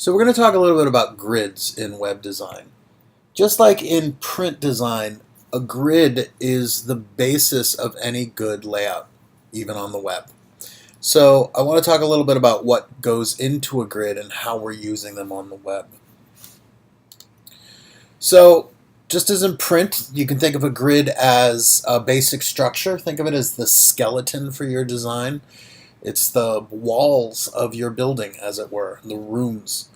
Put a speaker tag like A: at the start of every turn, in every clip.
A: So we're going to talk a little bit about grids in web design. Just like in print design, a grid is the basis of any good layout, even on the web. So I want to talk a little bit about what goes into a grid and how we're using them on the web. So just as in print, you can think of a grid as a basic structure. Think of it as the skeleton for your design. It's the walls of your building, as it were, the rooms.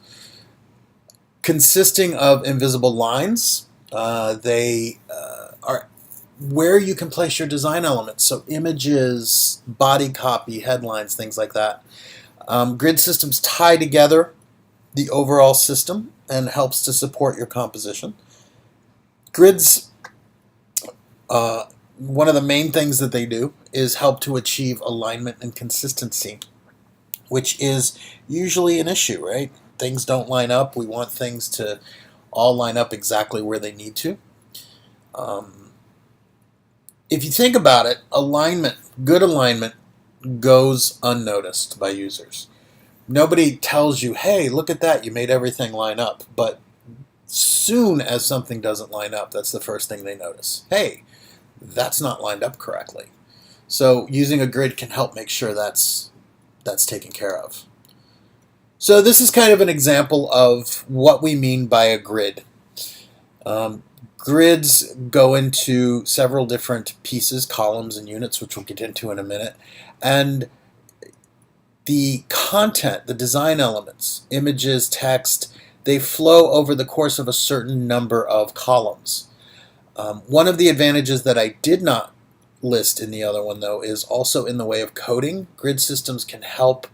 A: Consisting of invisible lines. They are where you can place your design elements, so images, body copy, headlines, things like that. Grid systems tie together the overall system and helps to support your composition. Grids, one of the main things that they do is help to achieve alignment and consistency, which is usually an issue, right? Things don't line up. We want things to all line up exactly where they need to. If you think about it, alignment, good alignment, goes unnoticed by users. Nobody tells you, hey, look at that, you made everything line up. But soon as something doesn't line up, that's the first thing they notice. Hey, that's not lined up correctly. So using a grid can help make sure that's taken care of. So this is kind of an example of what we mean by a grid. Grids go into several different pieces, columns, and units, which we'll get into in a minute. And the content, the design elements, images, text, they flow over the course of a certain number of columns. One of the advantages that I did not list in the other one, though, is also in the way of coding. Grid systems can help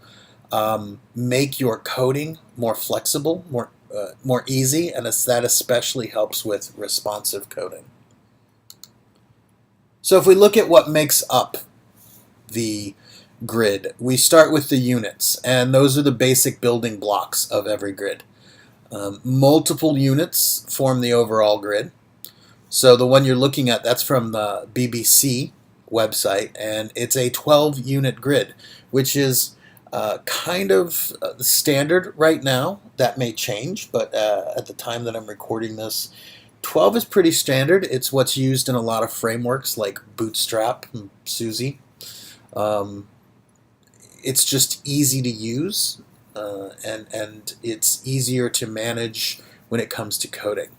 A: make your coding more flexible, more easy, and that especially helps with responsive coding. So if we look at what makes up the grid, we start with the units, and those are the basic building blocks of every grid. Multiple units form the overall grid. So the one you're looking at, that's from the BBC website, and it's a 12-unit grid, which is kind of the standard right now. That may change, but at the time that I'm recording this, 12 is pretty standard. It's what's used in a lot of frameworks like Bootstrap and Suzy. It's just easy to use, and it's easier to manage when it comes to coding.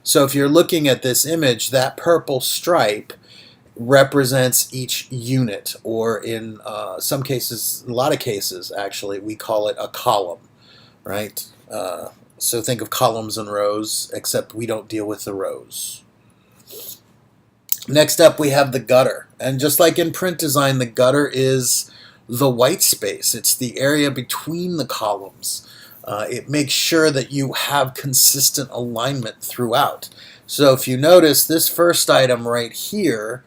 A: So if you're looking at this image, that purple stripe represents each unit, or in some cases, a lot of cases actually, we call it a column, right? So think of columns and rows, except we don't deal with the rows. Next up, we have the gutter. And just like in print design, the gutter is the white space. It's the area between the columns. It makes sure that you have consistent alignment throughout. So if you notice, this first item right here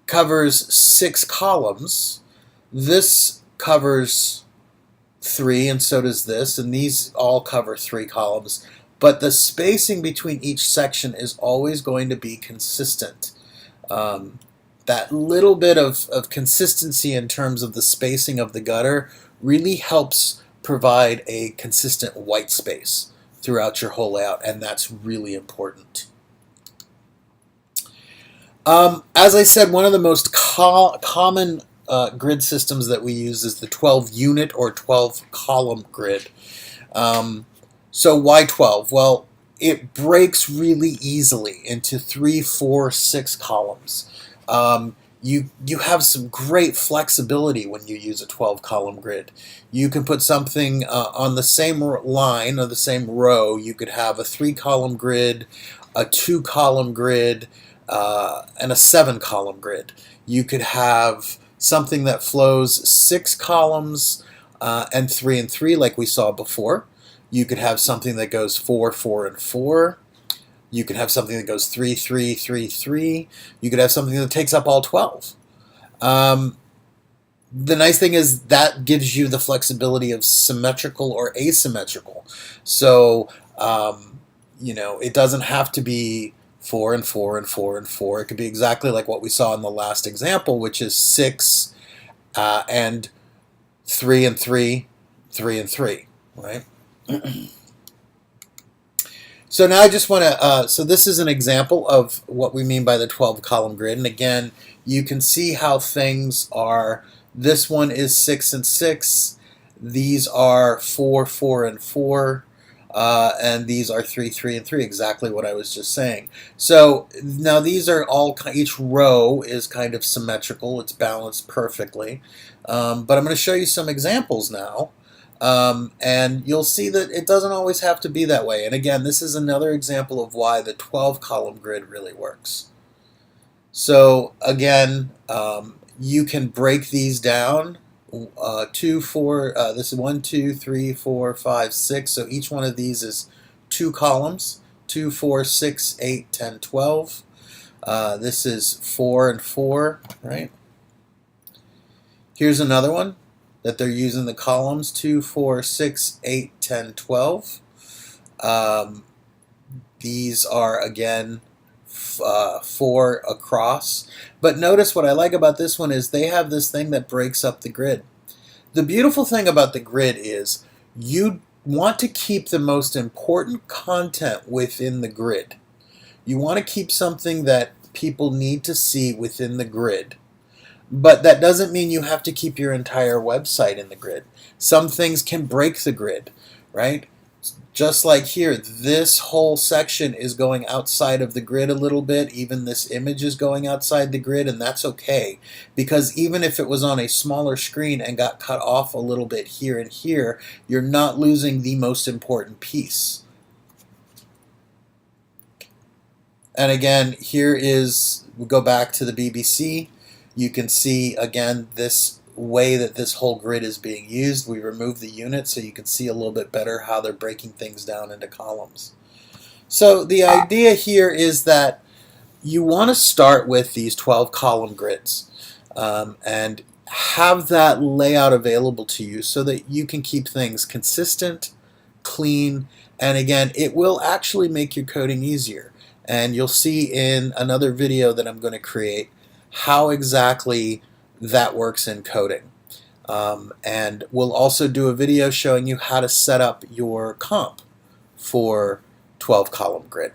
A: covers 6 columns. This covers 3, and so does this, and these all cover 3 columns. But the spacing between each section is always going to be consistent. That little bit of consistency in terms of the spacing of the gutter really helps provide a consistent white space throughout your whole layout, and that's really important. As I said, one of the most common grid systems that we use is the 12-unit or 12-column grid. So why 12? Well, it breaks really easily into 3, 4, 6 columns. You have some great flexibility when you use a 12-column grid. You can put something on the same line or the same row. You could have a 3-column grid, a 2-column grid, and a 7-column grid. You could have something that flows 6 columns and 3 and 3, like we saw before. You could have something that goes 4, 4, and 4. You could have something that goes 3, 3, 3, 3. You could have something that takes up all 12. The nice thing is that gives you the flexibility of symmetrical or asymmetrical. So, it doesn't have to be 4 and 4 and 4 and 4. It could be exactly like what we saw in the last example, which is 6 and 3 and 3, 3 and 3, right? So now I just want to, so this is an example of what we mean by the 12 column grid. And again, you can see how things are. This one is 6 and 6. These are 4, 4, and 4. And these are 3, 3, and 3, exactly what I was just saying. So now these are all, each row is kind of symmetrical. It's balanced perfectly. But I'm going to show you some examples now. And you'll see that it doesn't always have to be that way. And again, this is another example of why the 12 column grid really works. So again, you can break these down. 2, 4, this is 1, 2, 3, 4, 5, 6. So each one of these is 2 columns. 2, 4, 6, 8, 10, 12. This is 4 and 4, right? Here's another one that they're using the columns 2, 4, 6, 8, 10, 12. These are again 4 across. But notice what I like about this one is they have this thing that breaks up the grid. The beautiful thing about the grid is you want to keep the most important content within the grid. You want to keep something that people need to see within the grid. But that doesn't mean you have to keep your entire website in the grid. Some things can break the grid, right? Just like here, this whole section is going outside of the grid a little bit. Even this image is going outside the grid, and that's okay. Because even if it was on a smaller screen and got cut off a little bit here and here, you're not losing the most important piece. And again, here is, we'll go back to the BBC. You can see, again, this way that this whole grid is being used. We remove the unit so you can see a little bit better how they're breaking things down into columns. So the idea here is that you want to start with these 12 column grids and have that layout available to you so that you can keep things consistent, clean, and again, it will actually make your coding easier. And you'll see in another video that I'm going to create how exactly that works in coding. And we'll also do a video showing you how to set up your comp for 12 column grid.